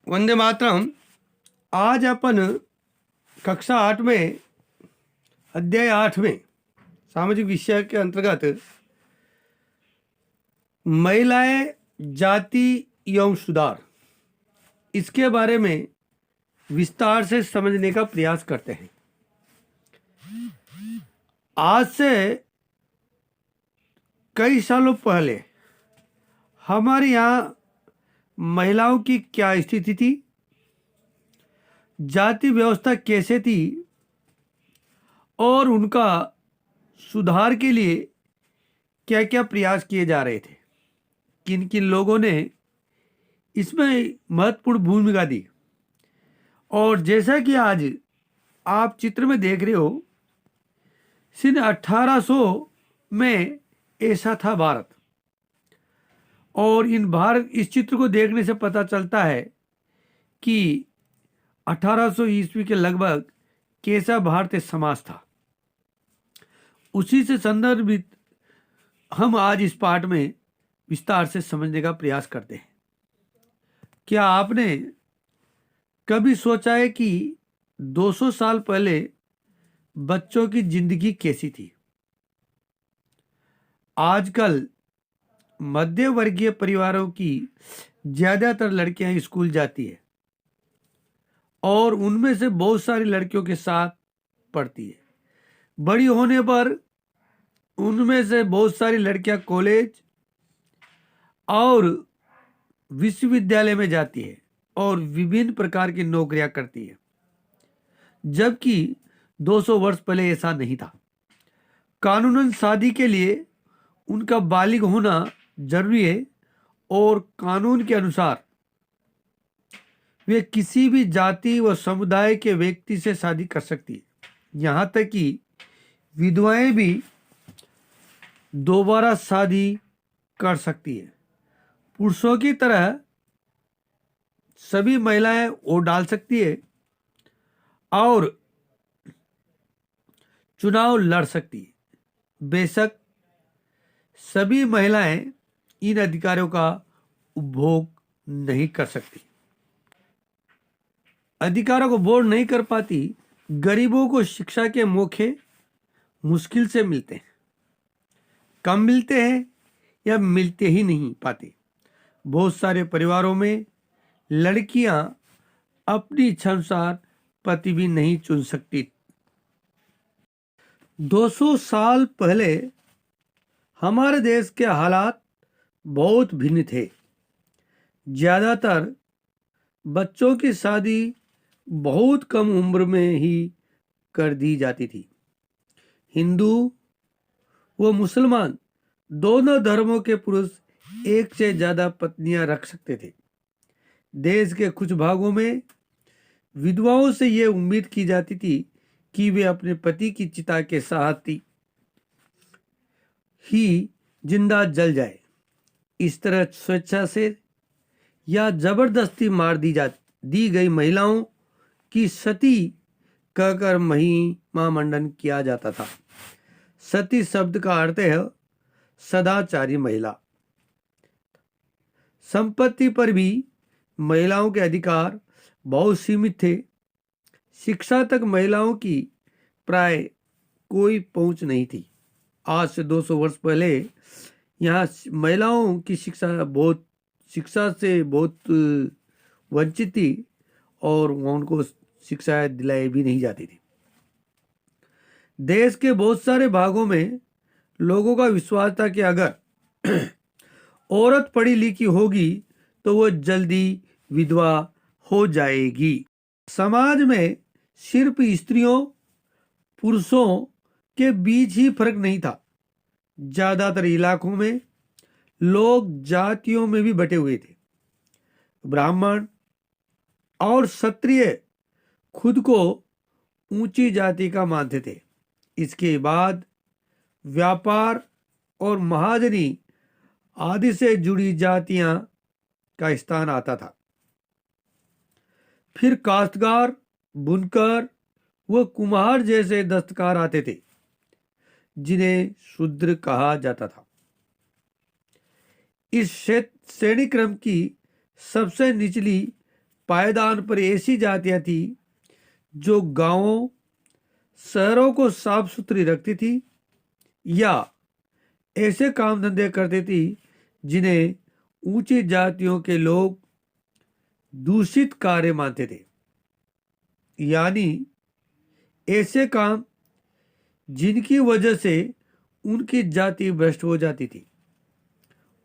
वंदे मातरम। आज अपन कक्षा 8 में अध्याय 8 में सामाजिक विषय के अंतर्गत महिलाएं, जाति एवं सुधार, इसके बारे में विस्तार से समझने का प्रयास करते हैं। आज से कई सालों पहले हमारे यहाँ महिलाओं की क्या स्थिति थी, जाति व्यवस्था कैसे थी और उनका सुधार के लिए क्या क्या प्रयास किए जा रहे थे, किन किन लोगों ने इसमें महत्वपूर्ण भूमिका दी। और जैसा कि आज आप चित्र में देख रहे हो, सन 1800 में ऐसा था भारत। और इस चित्र को देखने से पता चलता है कि 1800 ईस्वी के लगभग कैसा भारतीय समाज था। उसी से संदर्भित हम आज इस पाठ में विस्तार से समझने का प्रयास करते हैं। क्या आपने कभी सोचा है कि 200 साल पहले बच्चों की जिंदगी कैसी थी? आजकल मध्य वर्गीय परिवारों की ज्यादातर लड़कियां स्कूल जाती है और उनमें से बहुत सारी लड़कियों के साथ पढ़ती है। बड़ी होने पर उनमें से बहुत सारी लड़कियां कॉलेज और विश्वविद्यालय में जाती है और विभिन्न प्रकार की नौकरियां करती है, जबकि 200 वर्ष पहले ऐसा नहीं था। कानूनन शादी के लिए उनका बालिग होना जरूरी है और कानून के अनुसार वे किसी भी जाति व समुदाय के व्यक्ति से शादी कर सकती है। यहाँ तक कि विधवाएं भी दोबारा शादी कर सकती है। पुरुषों की तरह सभी महिलाएं वोट डाल सकती है और चुनाव लड़ सकती है। बेशक सभी महिलाएं इन अधिकारों का उपभोग नहीं कर सकती, अधिकारों को बोध नहीं कर पाती। गरीबों को शिक्षा के मौके मुश्किल से मिलते हैं, कम मिलते हैं या मिलते ही नहीं पाते। बहुत सारे परिवारों में लड़कियां अपनी इच्छा अनुसार पति भी नहीं चुन सकती। 200 साल पहले हमारे देश के हालात बहुत भिन्न थे। ज्यादातर बच्चों की शादी बहुत कम उम्र में ही कर दी जाती थी। हिंदू व मुसलमान दोनों धर्मों के पुरुष एक से ज्यादा पत्नियां रख सकते थे। देश के कुछ भागों में विधवाओं से यह उम्मीद की जाती थी कि वे अपने पति की चिता के साथ ही जिंदा जल जाए। इस तरह स्वेच्छा से या जबरदस्ती मार दी गई महिलाओं की सती कहकर महिमा मंडन किया जाता था। सती शब्द का अर्थ है सदाचारी महिला। संपत्ति पर भी महिलाओं के अधिकार बहुत सीमित थे। शिक्षा तक महिलाओं की प्राय कोई पहुंच नहीं थी। आज से 200 वर्ष पहले यहाँ महिलाओं की शिक्षा से बहुत वंचित थी और उनको शिक्षा दिलाई भी नहीं जाती थी। देश के बहुत सारे भागों में लोगों का विश्वास था कि अगर औरत पढ़ी लिखी होगी तो वह जल्दी विधवा हो जाएगी। समाज में सिर्फ स्त्रियों पुरुषों के बीच ही फर्क नहीं था। ज्यादातर इलाकों में लोग जातियों में भी बटे हुए थे। ब्राह्मण और क्षत्रिय खुद को ऊंची जाति का मानते थे। इसके बाद व्यापार और महाजनी आदि से जुड़ी जातियां का स्थान आता था। फिर काश्तकार, बुनकर व कुम्हार जैसे दस्तकार आते थे, जिन्हें शूद्र कहा जाता था। इस श्रेणी क्रम की सबसे निचली पायदान पर ऐसी जातियां थी जो गांवों शहरों को साफ सुथरी रखती थी या ऐसे काम धंधे करती थी जिन्हें ऊंची जातियों के लोग दूषित कार्य मानते थे, यानी ऐसे काम जिनकी वजह से उनकी जाति भ्रष्ट हो जाती थी।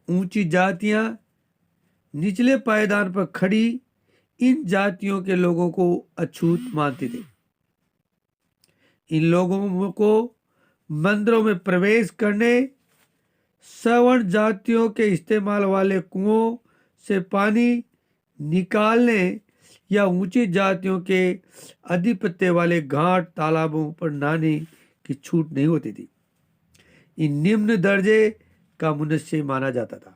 ऊंची जातियां निचले पायदान पर खड़ी इन जातियों के लोगों को अछूत मानते थे। इन लोगों को मंदिरों में प्रवेश करने, सवर्ण जातियों के इस्तेमाल वाले कुओं से पानी निकालने या ऊंची जातियों के आधिपत्य वाले घाट तालाबों पर नहाने की छूट नहीं होती थी। इन निम्न दर्जे का मनुष्य माना जाता था।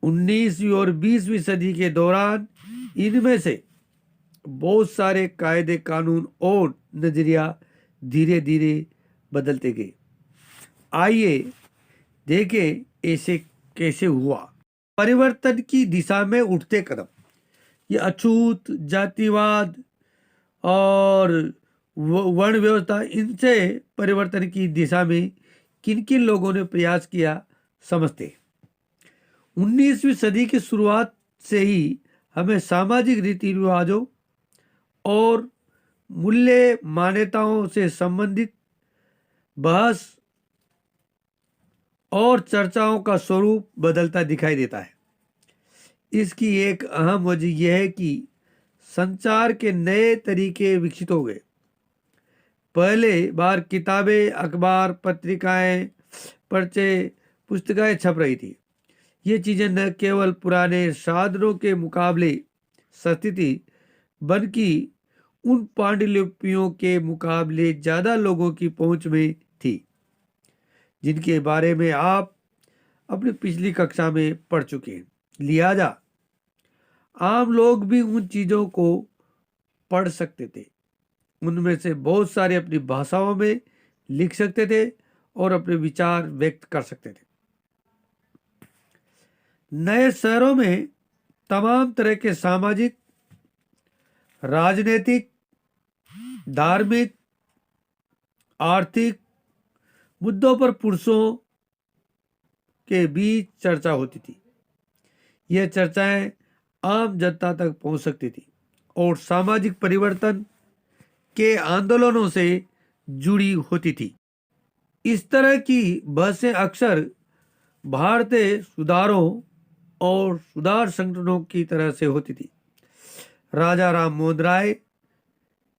19वीं और 20वीं सदी के दौरान इनमें से बहुत सारे कायदे कानून और नजरिया धीरे धीरे बदलते गए। आइए देखें ऐसे कैसे हुआ। परिवर्तन की दिशा में उठते कदम। ये अछूत, जातिवाद और वर्ण व्यवस्था, इनसे परिवर्तन की दिशा में किन किन लोगों ने प्रयास किया समझते। 19वीं सदी की शुरुआत से ही हमें सामाजिक रीति रिवाजों और मूल्य मान्यताओं से संबंधित बहस और चर्चाओं का स्वरूप बदलता दिखाई देता है। इसकी एक अहम वजह यह है कि संचार के नए तरीके विकसित हो गए। पहले बार किताबें, अखबार, पत्रिकाएं, पर्चे, पुस्तकें छप रही थी। ये चीज़ें न केवल पुराने साधनों के मुकाबले सस्ती थी, बल्कि उन पांडुलिपियों के मुकाबले ज़्यादा लोगों की पहुंच में थी, जिनके बारे में आप अपनी पिछली कक्षा में पढ़ चुके हैं। लिहाजा आम लोग भी उन चीज़ों को पढ़ सकते थे। उनमें से बहुत सारे अपनी भाषाओं में लिख सकते थे और अपने विचार व्यक्त कर सकते थे। नए शहरों में तमाम तरह के सामाजिक, राजनीतिक, धार्मिक, आर्थिक मुद्दों पर पुरुषों के बीच चर्चा होती थी। यह चर्चाएं आम जनता तक पहुंच सकती थी और सामाजिक परिवर्तन के आंदोलनों से जुड़ी होती थी। इस तरह की बहसें अक्सर भारतीय सुधारों और सुधार संगठनों की तरह से होती थी। राजा राम मोहन राय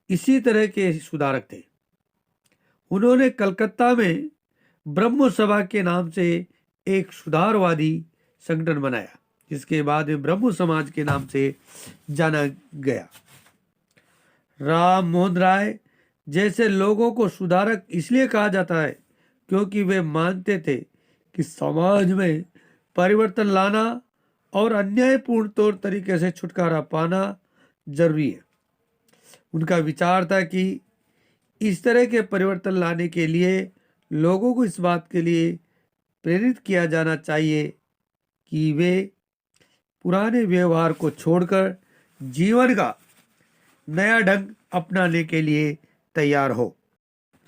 इसी तरह के सुधारक थे। उन्होंने कलकत्ता में ब्रह्म सभा के नाम से एक सुधारवादी संगठन बनाया, जिसके बाद में ब्रह्म समाज के नाम से जाना गया। राम मोहन राय जैसे लोगों को सुधारक इसलिए कहा जाता है क्योंकि वे मानते थे कि समाज में परिवर्तन लाना और अन्यायपूर्ण तौर तरीके से छुटकारा पाना जरूरी है। उनका विचार था कि इस तरह के परिवर्तन लाने के लिए लोगों को इस बात के लिए प्रेरित किया जाना चाहिए कि वे पुराने व्यवहार को छोड़कर जीवन का नया ढंग अपनाने के लिए तैयार हो।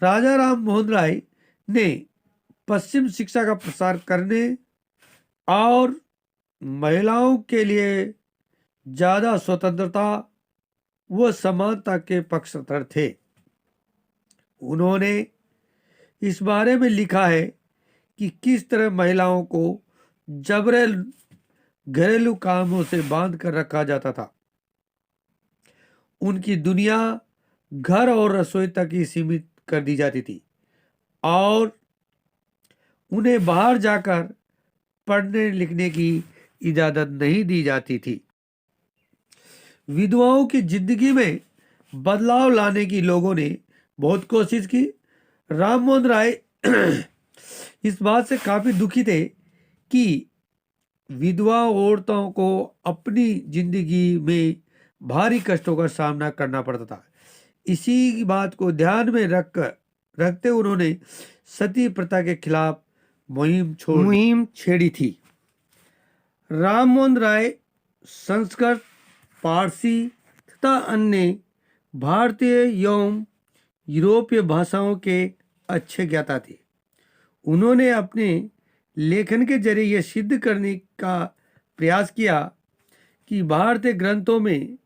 राजा राम मोहन राय ने पश्चिम शिक्षा का प्रसार करने और महिलाओं के लिए ज़्यादा स्वतंत्रता व समानता के पक्षधर थे। उन्होंने इस बारे में लिखा है कि किस तरह महिलाओं को जबरन घरेलू कामों से बांध कर रखा जाता था। उनकी दुनिया घर और रसोई तक ही सीमित कर दी जाती थी और उन्हें बाहर जाकर पढ़ने लिखने की इजाज़त नहीं दी जाती थी। विधवाओं की जिंदगी में बदलाव लाने की लोगों ने बहुत कोशिश की। राम मोहन राय इस बात से काफ़ी दुखी थे कि विधवा औरतों को अपनी जिंदगी में भारी कष्टों का सामना करना पड़ता था। इसी बात को ध्यान में रखते उन्होंने सती प्रथा के खिलाफ मुहिम छेड़ी थी। राम मोहन राय संस्कृत पारसी तथा अन्य भारतीय एवं यूरोपीय भाषाओं के अच्छे ज्ञाता थे। उन्होंने अपने लेखन के जरिए यह सिद्ध करने का प्रयास किया कि भारतीय ग्रंथों में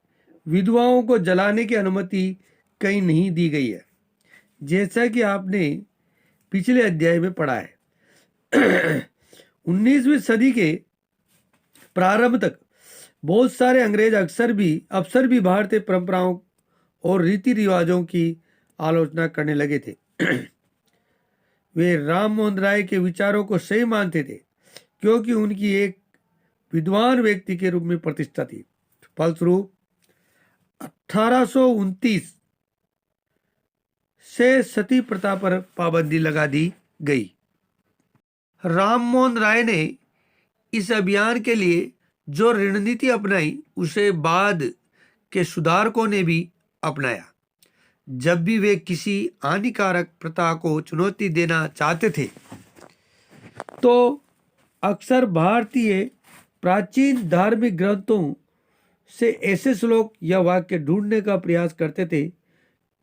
विधवाओं को जलाने की अनुमति कहीं नहीं दी गई है, जैसा कि आपने पिछले अध्याय में पढ़ा है। 19वीं सदी के प्रारंभ तक बहुत सारे अंग्रेज अफसर भी भारतीय परंपराओं और रीति रिवाजों की आलोचना करने लगे थे। वे राम मोहन राय के विचारों को सही मानते थे क्योंकि उनकी एक विद्वान व्यक्ति के रूप में प्रतिष्ठा थी। फलस्वरूप 1829 से सती प्रथा पर पाबंदी लगा दी गई। राम मोहन राय ने इस अभियान के लिए जो रणनीति अपनाई उसे बाद के सुधारकों ने भी अपनाया। जब भी वे किसी हानिकारक प्रथा को चुनौती देना चाहते थे तो अक्सर भारतीय प्राचीन धार्मिक ग्रंथों से ऐसे श्लोक या वाक्य ढूंढने का प्रयास करते थे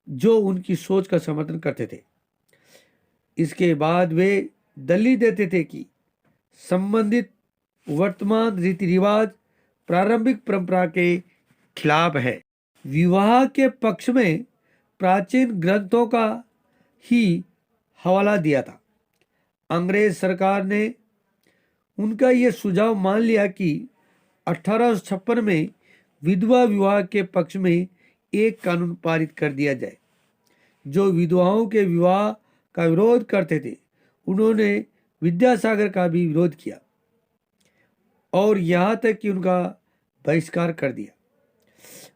जो उनकी सोच का समर्थन करते थे। इसके बाद वे दलील देते थे कि संबंधित वर्तमान रीति रिवाज प्रारंभिक परंपरा के खिलाफ है। विवाह के पक्ष में प्राचीन ग्रंथों का ही हवाला दिया था। अंग्रेज सरकार ने उनका यह सुझाव मान लिया कि 1856 में विधवा विवाह के पक्ष में एक कानून पारित कर दिया जाए। जो विधवाओं के विवाह का विरोध करते थे उन्होंने विद्यासागर का भी विरोध किया और यहाँ तक कि उनका बहिष्कार कर दिया।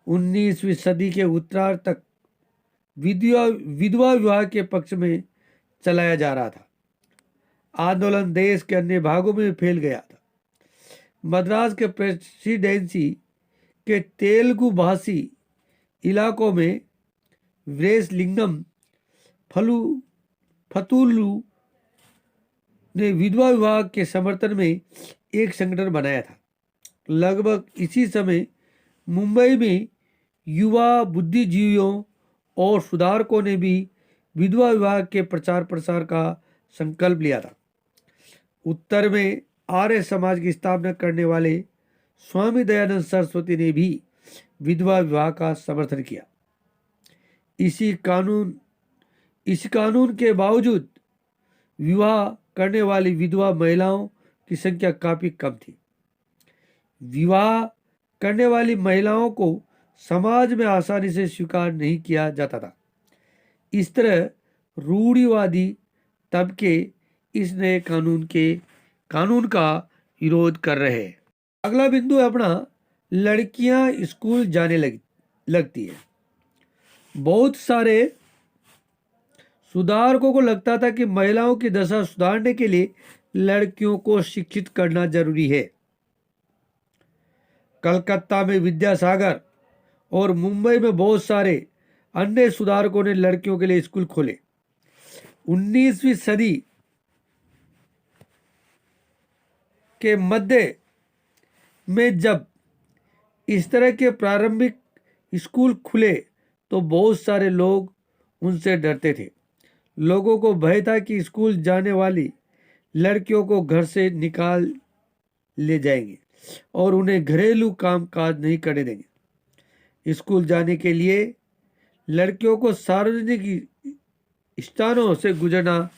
19वीं सदी के उत्तरार्ध तक विधवा विवाह के पक्ष में चलाया जा रहा था। आंदोलन देश के अन्य भागों में फैल गया था। मद्रास के प्रेसिडेंसी के तेलुगु भाषी इलाकों में व्रेसलिंगम फतुलू ने विधवा विवाह के समर्थन में एक संगठन बनाया था। लगभग इसी समय मुंबई में युवा बुद्धिजीवियों और सुधारकों ने भी विधवा विवाह के प्रचार प्रसार का संकल्प लिया था। उत्तर में आर्य समाज की स्थापना करने वाले स्वामी दयानंद सरस्वती ने भी विधवा विवाह का समर्थन किया। इस कानून के बावजूद विवाह करने वाली विधवा महिलाओं की संख्या काफी कम थी। विवाह करने वाली महिलाओं को समाज में आसानी से स्वीकार नहीं किया जाता था। इस तरह रूढ़िवादी तबके इस नए कानून का विरोध कर रहे हैं। अगला बिंदु है अपना लड़कियां स्कूल जाने लगती है। बहुत सारे सुधारकों को लगता था कि महिलाओं की दशा सुधारने के लिए लड़कियों को शिक्षित करना जरूरी है। कलकत्ता में विद्यासागर और मुंबई में बहुत सारे अन्य सुधारकों ने लड़कियों के लिए स्कूल खोले। 19वीं सदी के मध्य में जब इस तरह के प्रारंभिक स्कूल खुले तो बहुत सारे लोग उनसे डरते थे। लोगों को भय था कि स्कूल जाने वाली लड़कियों को घर से निकाल ले जाएंगे और उन्हें घरेलू काम काज नहीं करने देंगे। स्कूल जाने के लिए लड़कियों को सार्वजनिक स्थानों से गुजर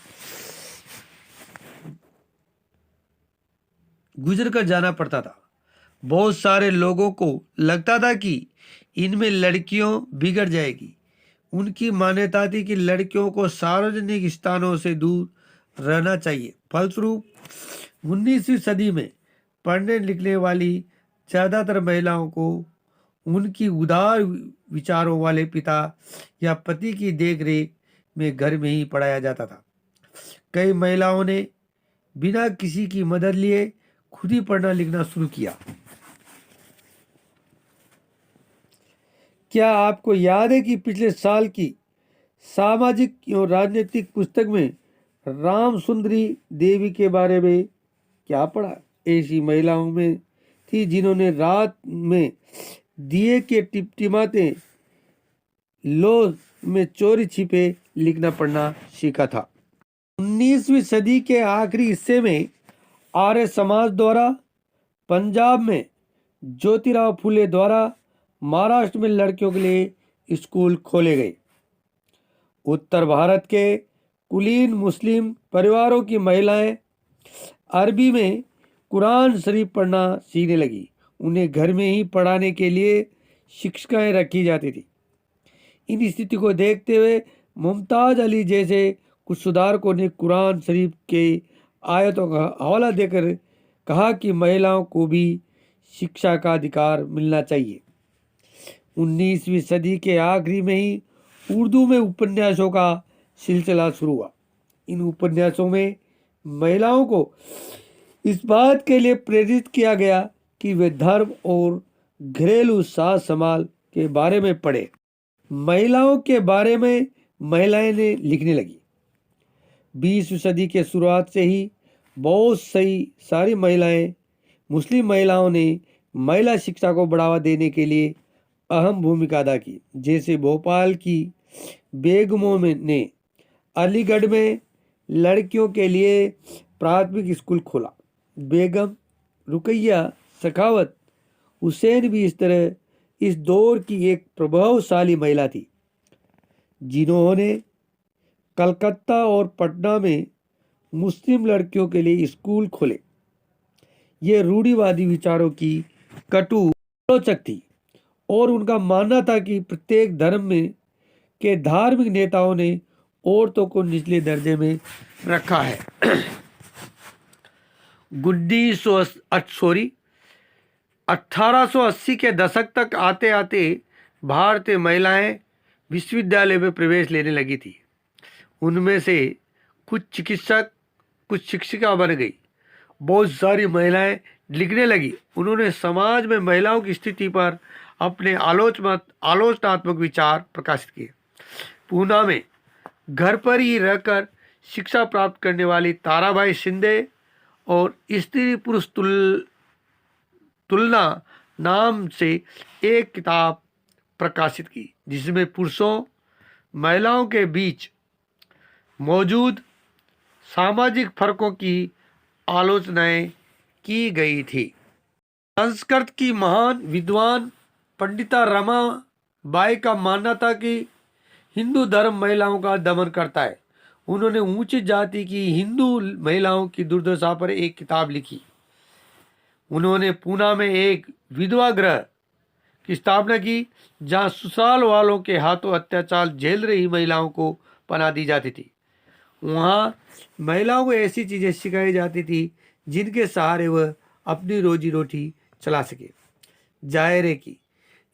कर जाना पड़ता था। बहुत सारे लोगों को लगता था कि इनमें लड़कियों बिगड़ जाएगी। उनकी मान्यता थी कि लड़कियों को सार्वजनिक स्थानों से दूर रहना चाहिए। फलस्वरूप 19वीं सदी में पढ़ने लिखने वाली ज़्यादातर महिलाओं को उनकी उदार विचारों वाले पिता या पति की देखरेख में घर में ही पढ़ाया जाता था। कई महिलाओं ने बिना किसी की मदद लिए खुद ही पढ़ना लिखना शुरू किया। क्या आपको याद है कि पिछले साल की सामाजिक एवं राजनीतिक पुस्तक में राम सुंदरी देवी के बारे में क्या पढ़ा? ऐसी महिलाओं में थी जिन्होंने रात में दिए के टिमटिमाते लो में चोरी छिपे लिखना पढ़ना सीखा था। 19वीं सदी के आखिरी हिस्से में आर्य समाज द्वारा पंजाब में ज्योतिराव फुले द्वारा महाराष्ट्र में लड़कियों के लिए स्कूल खोले गए। उत्तर भारत के कुलीन मुस्लिम परिवारों की महिलाएं अरबी में कुरान शरीफ पढ़ना सीखने लगी। उन्हें घर में ही पढ़ाने के लिए शिक्षिकाएं रखी जाती थी। इन स्थिति को देखते हुए मुमताज अली जैसे कुछ सुधारकों ने कुरान शरीफ के आयतों का हवाला देकर कहा कि महिलाओं को भी शिक्षा का अधिकार मिलना चाहिए। 19वीं सदी के आखिरी में ही उर्दू में उपन्यासों का सिलसिला शुरू हुआ। इन उपन्यासों में महिलाओं को इस बात के लिए प्रेरित किया गया कि वे धर्म और घरेलू साज संभाल के बारे में पढ़े। महिलाओं के बारे में महिलाएं ने लिखने लगी। 20वीं सदी के शुरुआत से ही बहुत सारी मुस्लिम महिलाओं ने महिला शिक्षा को बढ़ावा देने के लिए अहम भूमिका अदा की। जैसे भोपाल की बेगमों ने अलीगढ़ में लड़कियों के लिए प्राथमिक स्कूल खोला। बेगम रुकैया सखावत हुसैन भी इस दौर की एक प्रभावशाली महिला थी, जिन्होंने कलकत्ता और पटना में मुस्लिम लड़कियों के लिए स्कूल खोले। ये रूढ़िवादी विचारों की कटु आलोचक थी और उनका मानना था कि प्रत्येक धर्म में के धार्मिक नेताओं ने औरतों को निचले दर्जे में रखा है। 1880 के दशक तक आते आते भारतीय महिलाएं विश्वविद्यालय में प्रवेश लेने लगी थी। उनमें से कुछ चिकित्सक, कुछ शिक्षिका बन गई। बहुत सारी महिलाएं लिखने लगी। उन्होंने समाज में महिलाओं की स्थिति पर अपने आलोचनात्मक विचार प्रकाशित किए। पूना में घर पर ही रहकर शिक्षा प्राप्त करने वाली ताराबाई शिंदे और स्त्री पुरुष तुलना नाम से एक किताब प्रकाशित की, जिसमें पुरुषों महिलाओं के बीच मौजूद सामाजिक फर्कों की आलोचनाएं की गई थी। संस्कृत की महान विद्वान पंडिता रमा बाई का मानना था कि हिंदू धर्म महिलाओं का दमन करता है। उन्होंने ऊंची जाति की हिंदू महिलाओं की दुर्दशा पर एक किताब लिखी। उन्होंने पूना में एक विधवा गृह की स्थापना की, जहां ससुराल वालों के हाथों अत्याचार झेल रही महिलाओं को पनाह दी जाती थी। वहां महिलाओं को ऐसी चीजें सिखाई जाती थी जिनके सहारे वह अपनी रोजी रोटी चला सके। जाहिर है कि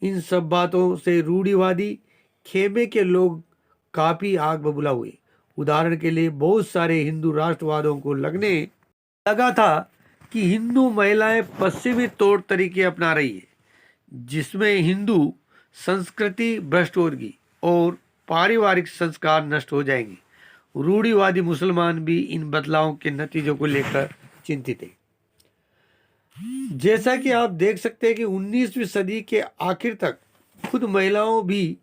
इन सब बातों से रूढ़िवादी खेमे के लोग काफी आग बबूला हुए। उदाहरण के लिए बहुत सारे हिंदू राष्ट्रवादों को लगने लगा था कि हिंदू महिलाएं पश्चिमी तौर तरीके अपना रही है, जिसमें हिंदू संस्कृति भ्रष्ट होगी और पारिवारिक संस्कार नष्ट हो जाएंगे। रूढ़िवादी मुसलमान भी इन बदलावों के नतीजों को लेकर चिंतित है। जैसा कि आप देख सकते हैं कि 19वीं सदी के आखिर तक खुद महिलाओं भी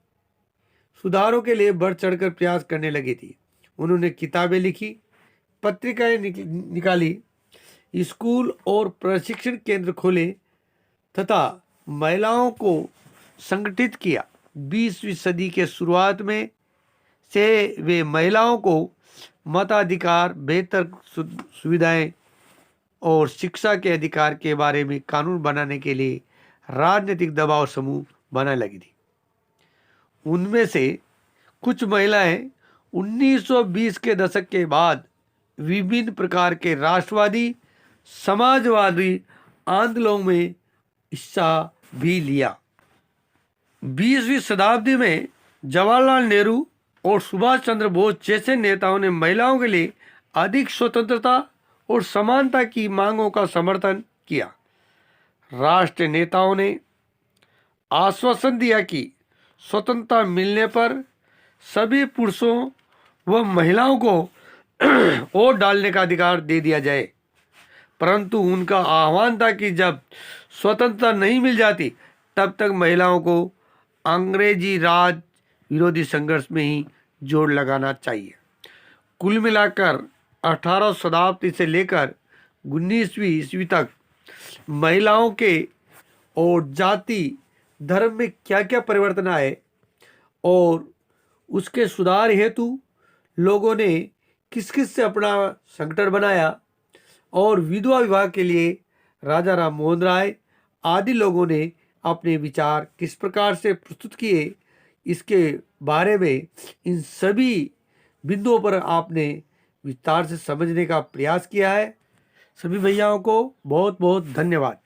सुधारों के लिए बढ़ चढ़कर प्रयास करने लगी थी। उन्होंने किताबें लिखी, पत्रिकाएं निकाली, स्कूल और प्रशिक्षण केंद्र खोले तथा महिलाओं को संगठित किया। 20वीं सदी के शुरुआत में से वे महिलाओं को मताधिकार, बेहतर सुविधाएं और शिक्षा के अधिकार के बारे में कानून बनाने के लिए राजनीतिक दबाव समूह बनाने लगी थी। उनमें से कुछ महिलाएं 1920 के दशक के बाद विभिन्न प्रकार के राष्ट्रवादी, समाजवादी आंदोलनों में हिस्सा भी लिया। 20वीं शताब्दी में जवाहरलाल नेहरू और सुभाष चंद्र बोस जैसे नेताओं ने महिलाओं के लिए अधिक स्वतंत्रता और समानता की मांगों का समर्थन किया। राष्ट्रीय नेताओं ने आश्वासन दिया कि स्वतंत्रता मिलने पर सभी पुरुषों व महिलाओं को वोट डालने का अधिकार दे दिया जाए, परंतु उनका आह्वान था कि जब स्वतंत्रता नहीं मिल जाती तब तक महिलाओं को अंग्रेजी राज विरोधी संघर्ष में ही जोड़ लगाना चाहिए। कुल मिलाकर 18 शताब्दी से लेकर 19वीं ईस्वी तक महिलाओं के और जाति धर्म में क्या क्या परिवर्तन आए और उसके सुधार हेतु लोगों ने किस किस से अपना संगठन बनाया और विधवा विवाह के लिए राजा राम मोहन राय आदि लोगों ने अपने विचार किस प्रकार से प्रस्तुत किए, इसके बारे में इन सभी बिंदुओं पर आपने विस्तार से समझने का प्रयास किया है। सभी भैयाओं को बहुत बहुत धन्यवाद।